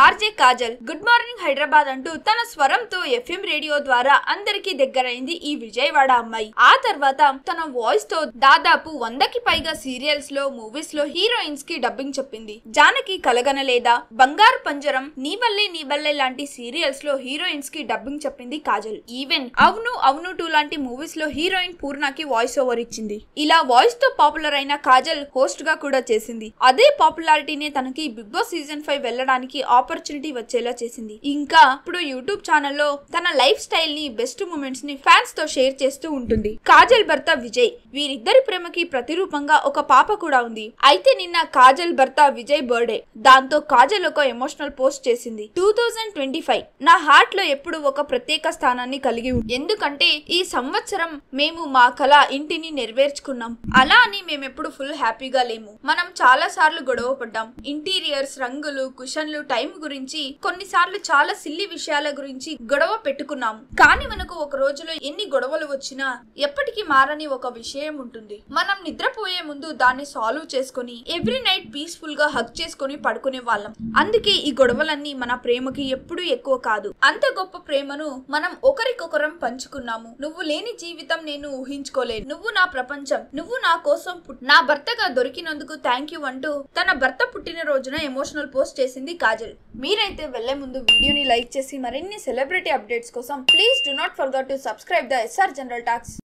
RJ Kajal good morning Hyderabad అంటూ తన స్వరంతో ఎఫ్ఎం రేడియో ద్వారా అందరికి దగ్గరైంది ఈ విజయవాడ అమ్మాయి. ఆ తర్వాత తన వాయిస్ తో దాదాపు 100కి పైగా సీరియల్స్ లో, మూవీస్ లో హీరోయిన్స్ కి డబ్బింగ్ చెప్పింది. జానకి కలగనలేదా, బంగారు పంజరం, నీ బల్లే లాంటి సీరియల్స్ లో హీరోయిన్స్ కి డబ్బింగ్ చెప్పింది కాజల్. ఈవెన్ అవును అవును 2 లాంటి మూవీస్ లో హీరోయిన్ పూర్ణకి వాయిస్ ఓవర్ ఇచ్చింది. ఇలా వాయిస్ తో పాపులర్ అయిన కాజల్ హోస్ట్ గా కూడా చేసింది. అదే పాపులారిటీనే తనకి బిగ్ బాస్ సీజన్ 5 వెళ్ళడానికి ఆపర్చునిటీ వచ్చేలా చేసింది. ఇంకా ఇప్పుడు యూట్యూబ్ ఛానల్లో తన లైఫ్ స్టైల్ ని, బెస్ట్ మూమెంట్స్ ని ఫ్యాన్స్ తో షేర్ చేస్తూ ఉంటుంది. కాజల్ భర్త విజయ్, వీరిద్దరి ప్రేమకి ప్రతిరూపంగా ఒక పాప కూడా ఉంది. అయితే నిన్న కాజల్ భర్త విజయ్ బర్త్డే. దాంతో కాజల్ ఒక ఎమోషనల్ పోస్ట్ చేసింది. 2025 నా హార్ట్ లో ఎప్పుడు ఒక ప్రత్యేక స్థానాన్ని కలిగి ఉంది. ఎందుకంటే ఈ సంవత్సరం మేము మా కళ ఇంటిని నెరవేర్చుకున్నాం. అలా అని మేమెప్పుడు ఫుల్ హ్యాపీగా లేము. మనం చాలా సార్లు గొడవ పడ్డాం. ఇంటీరియర్స్, రంగులు, కుషన్లు, టైం గురించి, కొన్నిసార్లు చాలా సిల్లీ విషయాల గురించి గొడవ పెట్టుకున్నాము. కానీ మనకు ఒక రోజులో ఎన్ని గొడవలు వచ్చినా ఎప్పటికీ మారని ఒక విషయం ఉంటుంది. మనం నిద్రపోయే ముందు దాన్ని సాల్వ్ చేసుకుని ఎవ్రీ నైట్ పీస్ఫుల్ గా హగ్ చేసుకుని పడుకునే వాళ్ళం. అందుకే ఈ గొడవలన్నీ మన ప్రేమకి ఎప్పుడూ ఎక్కువ కాదు. అంత గొప్ప ప్రేమను మనం ఒకరికొకరం పంచుకున్నాము. నువ్వు లేని జీవితం నేను ఊహించుకోలేదు. నువ్వు నా ప్రపంచం. నువ్వు నా కోసం నా భర్తగా దొరికినందుకు థ్యాంక్ యూ అంటూ తన భర్త పుట్టినరోజున ఎమోషనల్ పోస్ట్ చేసింది కాజల్. మీరైతే వెళ్లే ముందు వీడియోని లైక్ చేసి మరిన్ని సెలబ్రిటీ అప్డేట్స్ కోసం please do not forget to subscribe the SR general talks.